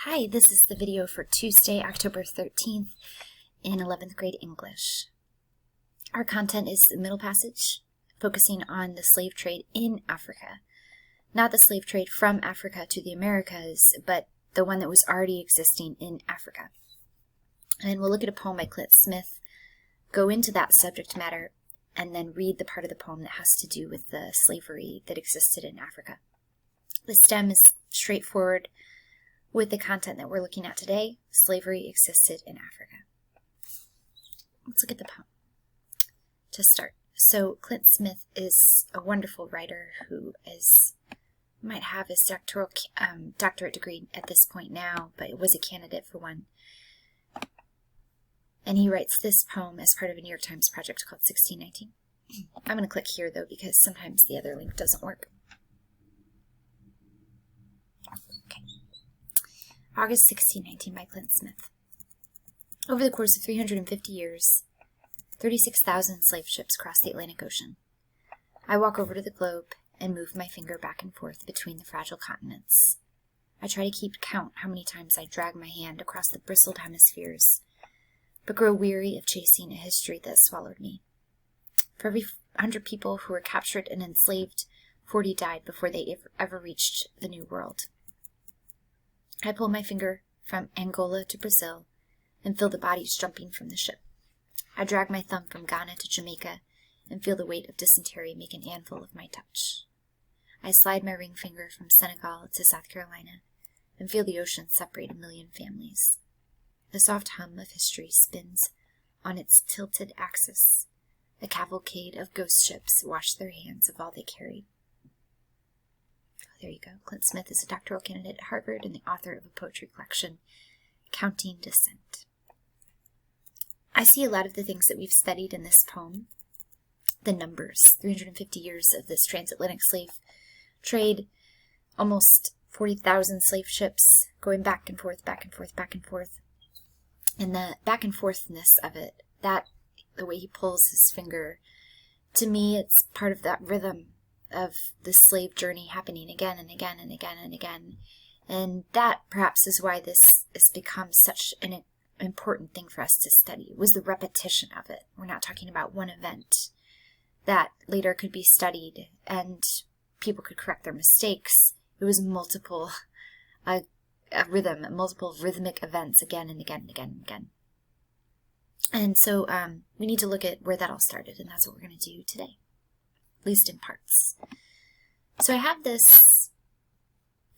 Hi, this is the video for Tuesday, October 13th in 11th grade English. Our content is the middle passage, focusing on the slave trade in Africa. Not the slave trade from Africa to the Americas, but the one that was already existing in Africa. And we'll look at a poem by Clint Smith, go into that subject matter, and then read the part of the poem that has to do with the slavery that existed in Africa. The stem is straightforward with the content that we're looking at today. Slavery existed in Africa. Let's look at the poem to start. So Clint Smith is a wonderful writer who might have his doctorate degree at this point now, but was a candidate for one. And he writes this poem as part of a New York Times project called 1619. I'm going to click here, though, because sometimes the other link doesn't work. Okay. August 1619 by Clint Smith. Over the course of 350 years, 36,000 slave ships crossed the Atlantic Ocean. I walk over to the globe and move my finger back and forth between the fragile continents. I try to keep count how many times I drag my hand across the bristled hemispheres, but grow weary of chasing a history that swallowed me. For every 100 people who were captured and enslaved, 40 died before they ever reached the New World. I pull my finger from Angola to Brazil and feel the bodies jumping from the ship. I drag my thumb from Ghana to Jamaica and feel the weight of dysentery make an anvil of my touch. I slide my ring finger from Senegal to South Carolina and feel the ocean separate a million families. The soft hum of history spins on its tilted axis. A cavalcade of ghost ships wash their hands of all they carried. There you go. Clint Smith is a doctoral candidate at Harvard and the author of a poetry collection, Counting Descent. I see a lot of the things that we've studied in this poem. The numbers, 350 years of this transatlantic slave trade, almost 40,000 slave ships going back and forth, back and forth, back and forth. And the back and forthness of it, the way he pulls his finger, to me it's part of that rhythm of the slave journey happening again and again and again and again. And that perhaps is why this has become such an important thing for us to study, was the repetition of it. We're not talking about one event that later could be studied and people could correct their mistakes. It was multiple rhythmic events again and again and again and again. And so we need to look at where that all started, and that's what we're going to do today, at least in parts. So I have this,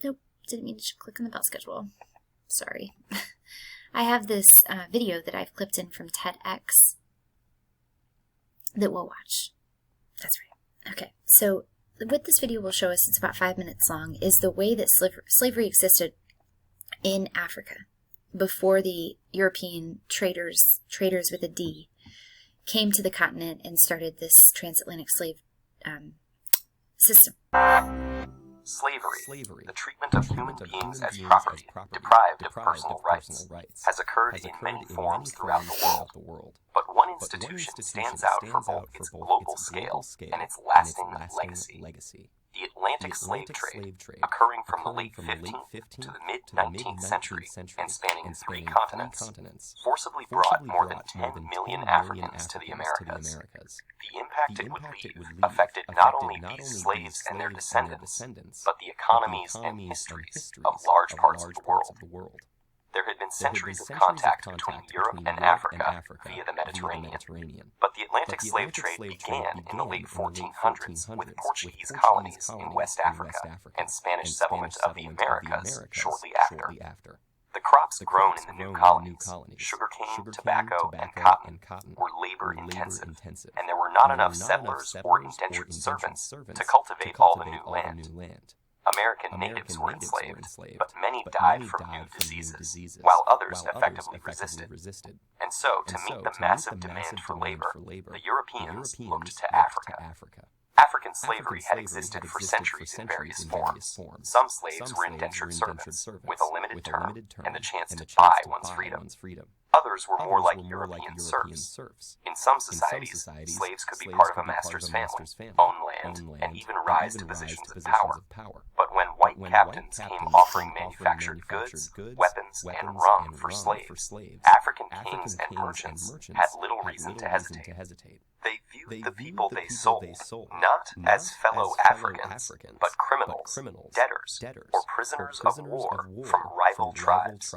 nope, didn't mean to click on the bell schedule, sorry. I have this video that I've clipped in from TEDx that we'll watch. That's right. Okay, so what this video will show us, it's about 5 minutes long, is the way that slavery existed in Africa before the European traders with a D, came to the continent and started this transatlantic slave system. Slavery, the treatment of human beings as property, deprived of personal rights, has occurred in many forms throughout the world. But one institution stands out for both its global scale and its lasting legacy. The Atlantic slave trade, occurring from the late 15th to the mid-19th century and spanning 3 continents, forcibly brought more than 10 million Africans to the Americas. The impact it would leave affected not only these slaves and their descendants, but the economies and histories of large parts of the world. There had been centuries of contact between Europe and Africa via the Mediterranean, but the Atlantic slave trade began in the late 1400s with Portuguese colonies in West Africa and Spanish settlement of the Americas shortly after. The crops grown in the new colonies, sugarcane, tobacco, and cotton, were labor-intensive, and there were not enough settlers or indentured servants to cultivate all the new land. American natives were enslaved, but many died from new diseases, while others effectively resisted. And so, to meet the massive demand for labor, the Europeans looked to Africa. African slavery had existed for centuries in various forms. Some slaves were indentured servants, with a limited term and the chance to buy one's freedom. Others were more like European serfs. In some societies, slaves could be part of a master's family, own land, and even rise to positions of power. But when white captains came offering manufactured goods, weapons, and rum for slaves, African kings and merchants had little reason to hesitate. They viewed the people they sold not as fellow Africans, but criminals, debtors, or prisoners of war from rival tribes.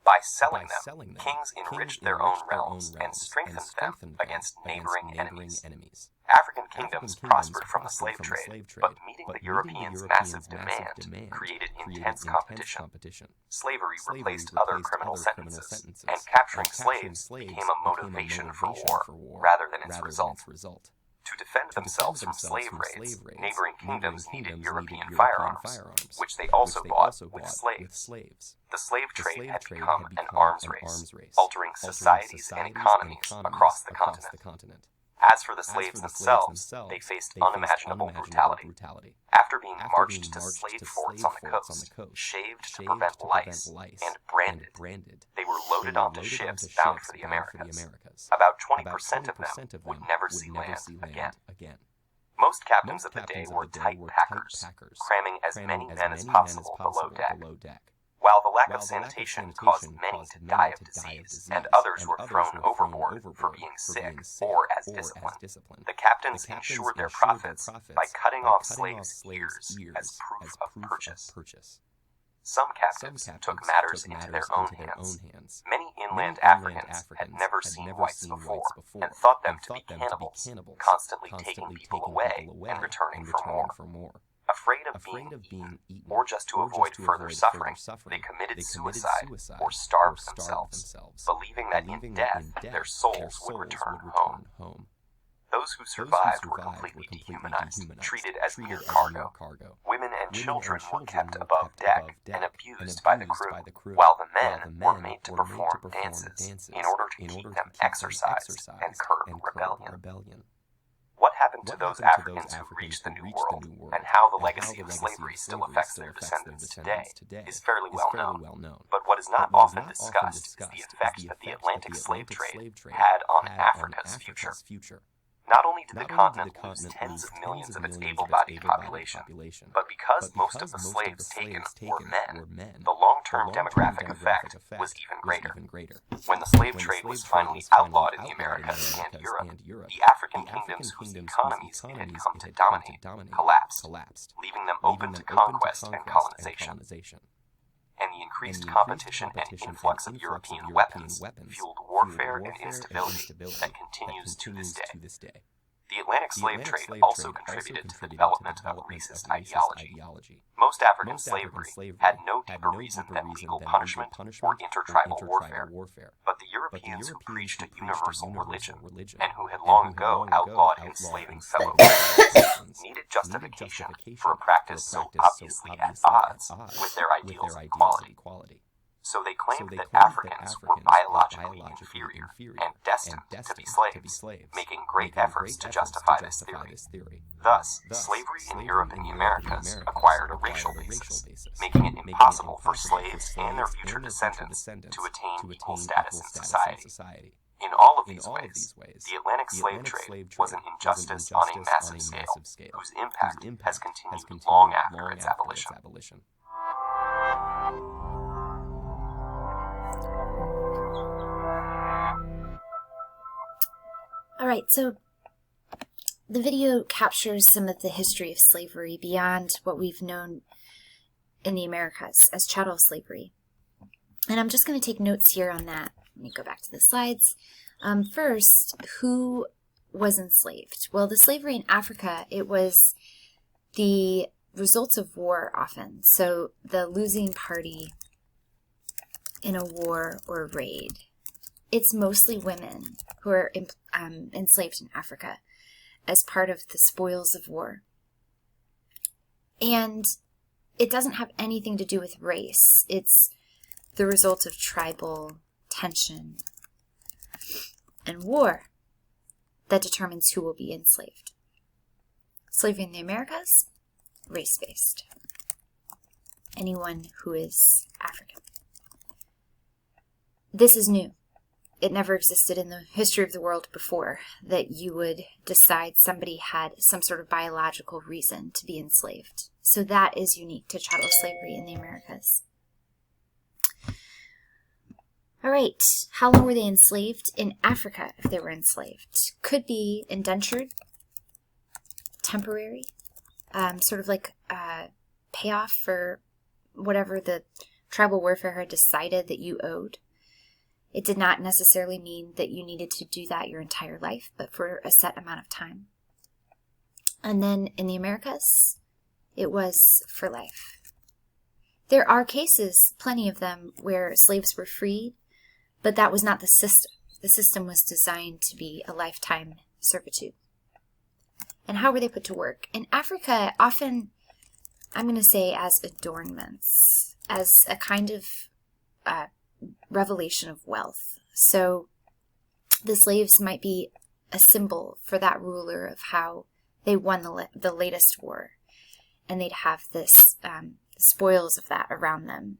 By selling them, kings enriched their own realms and strengthened them against neighboring enemies. African kingdoms prospered from the slave trade, but meeting the Europeans' massive demand created intense competition. Slavery replaced other criminal sentences, and capturing slaves became a motivation for war rather than its result. To defend themselves from slave raids, neighboring kingdoms needed European firearms, which they also bought with slaves. The slave trade had become an arms race, altering societies and economies across the continent. As for the slaves themselves, they faced unimaginable brutality. After being marched to slave forts on the coast, shaved to prevent lice, and branded, they were loaded onto ships bound for the Americas. About 20% of them would never see land again. Most captains of the day were tight packers, cramming as many men as possible below deck. While the lack of sanitation caused many to die of disease, and others were thrown overboard for being sick or as disciplined, the captains ensured their profits by cutting off slaves' ears as proof of purchase. Some captives took matters into their own hands. Many inland Africans had never seen whites before, and thought them to be cannibals, constantly taking people away and returning for more. Afraid of being eaten, or just to avoid further suffering, they committed suicide or starved themselves, believing that in death their souls would return home. Those who survived were completely dehumanized, treated as mere cargo. Women and children were kept above deck and abused by the crew, while the men were made to perform dances in order to keep them exercised and curb rebellion. What happened to those Africans who reached the New World, and how the legacy of slavery still affects their descendants today, is fairly well known. But what is not often discussed is the effect that the Atlantic slave trade had on Africa's future. Not only did the continent lose tens of millions of its able-bodied population, but because most of the slaves taken were men, the long-term demographic effect was even greater. When the slave trade was finally outlawed in the Americas and Europe, the African kingdoms whose economies it had come to dominate collapsed, leaving them open to conquest and colonization. And the increased competition and influx of European weapons fueled warfare and instability that continues to this day. The Atlantic slave trade also contributed to the development of racist ideology. Most African slavery had no deeper reason than legal punishment or intertribal warfare, but the Europeans who preached a universal religion, and who had long ago outlawed enslaving fellow citizens, needed justification for a practice so obviously at odds with their ideals of equality. So they claimed that Africans were biologically inferior and destined to be slaves, making great efforts to justify this theory. Thus, slavery in Europe and the Americas acquired a racial basis, making it impossible for slaves and their future descendants to attain equal status in society. In all of these ways, the Atlantic slave trade was an injustice on a massive scale, whose impact has continued long after its abolition. Alright, so the video captures some of the history of slavery beyond what we've known in the Americas as chattel slavery. And I'm just going to take notes here on that. Let me go back to the slides. First, who was enslaved? Well, the slavery in Africa, it was the results of war often. So the losing party in a war or raid. It's mostly women who are enslaved in Africa as part of the spoils of war. And it doesn't have anything to do with race. It's the result of tribal tension and war that determines who will be enslaved. Slavery in the Americas, race-based. Anyone who is African. This is new. It never existed in the history of the world before that you would decide somebody had some sort of biological reason to be enslaved. So that is unique to chattel slavery in the Americas. All right, how long were they enslaved? In Africa, if they were enslaved, could be indentured, temporary, sort of like payoff for whatever the tribal warfare had decided that you owed. It did not necessarily mean that you needed to do that your entire life, but for a set amount of time. And then in the Americas, it was for life. There are cases, plenty of them, where slaves were freed, but that was not the system. The system was designed to be a lifetime servitude. And how were they put to work? In Africa, often, I'm going to say as adornments, as a kind of revelation of wealth. So the slaves might be a symbol for that ruler of how they won the latest war. And they'd have this spoils of that around them.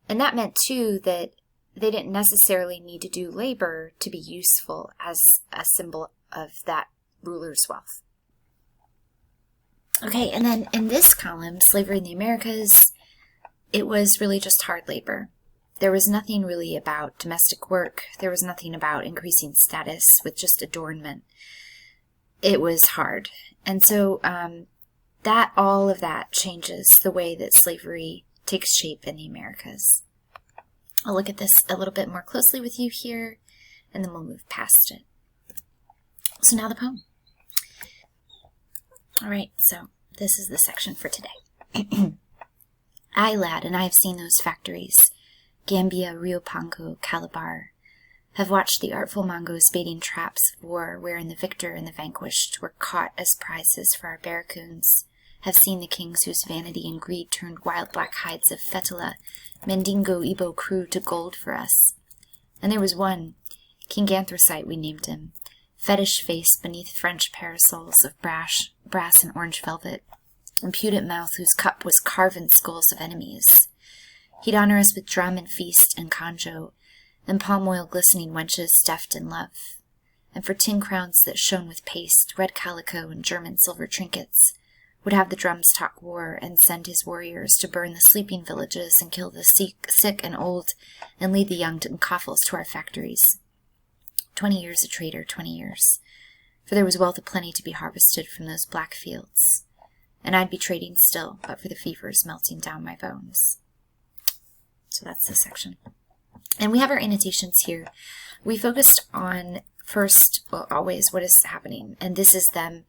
And that meant, too, that they didn't necessarily need to do labor to be useful as a symbol of that ruler's wealth. Okay, and then in this column, slavery in the Americas, it was really just hard labor. There was nothing really about domestic work. There was nothing about increasing status with just adornment. It was hard. And so all of that changes the way that slavery takes shape in the Americas. I'll look at this a little bit more closely with you here, and then we'll move past it. So now the poem. All right, so this is the section for today. Aye, lad, and I have seen those factories, Gambia, Rio Pongo, Calabar, have watched the artful Mongos baiting traps of war wherein the victor and the vanquished were caught as prizes for our barracoons, have seen the kings whose vanity and greed turned wild black hides of Fetula, Mandingo, Ibo crew to gold for us. And there was one, King Anthracite we named him, fetish face beneath French parasols of brass and orange velvet, impudent mouth whose cup was carven skulls of enemies. He'd honor us with drum and feast and conjo, and palm oil glistening wenches deft in love, and for tin crowns that shone with paste, red calico and German silver trinkets, would have the drums talk war and send his warriors to burn the sleeping villages and kill the sick and old and lead the young in coffles to our factories. 20 years a trader, 20 years, for there was wealth aplenty to be harvested from those black fields, and I'd be trading still, but for the fevers melting down my bones. So that's this section. And we have our annotations here. We focused on first, well, always what is happening, and this is them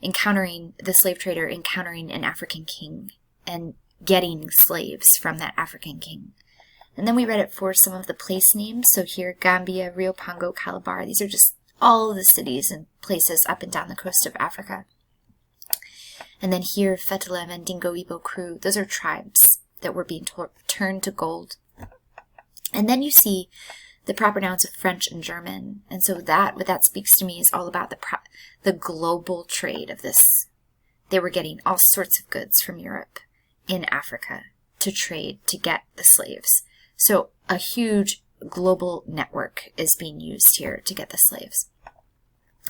encountering the slave trader, encountering an African king, and getting slaves from that African king. And then we read it for some of the place names. So here, Gambia, Rio Pongo, Calabar. These are just all of the cities and places up and down the coast of Africa. And then here, Fetula, Mandingo, Ibo crew. Those are tribes that were being turned to gold. And then you see the proper nouns of French and German. And so what that speaks to me is all about the global trade of this. They were getting all sorts of goods from Europe in Africa to trade to get the slaves. So a huge global network is being used here to get the slaves.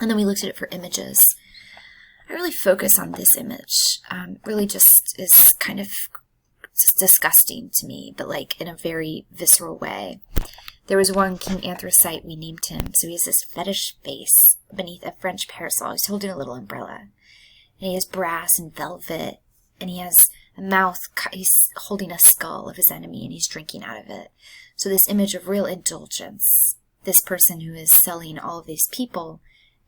And then we looked at it for images. I really focus on this image. Really just is kind of just disgusting to me, but like in a very visceral way. There was one King Anthracite, we named him. So he has this fetish face beneath a French parasol. He's holding a little umbrella. And he has brass and velvet. And he has a mouth, he's holding a skull of his enemy and he's drinking out of it. So this image of real indulgence. This person who is selling all of these people.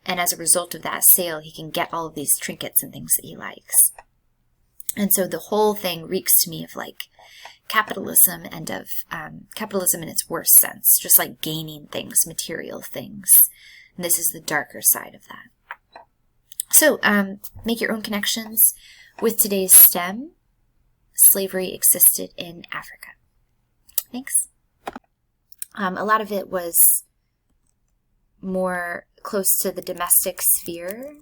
And as a result of that sale, he can get all of these trinkets and things that he likes. And so the whole thing reeks to me of like capitalism and of capitalism in its worst sense, just like gaining things, material things. And this is the darker side of that. So make your own connections with today's STEM. Slavery existed in Africa. Thanks. A lot of it was more close to the domestic sphere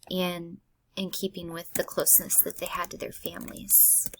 and in keeping with the closeness that they had to their families.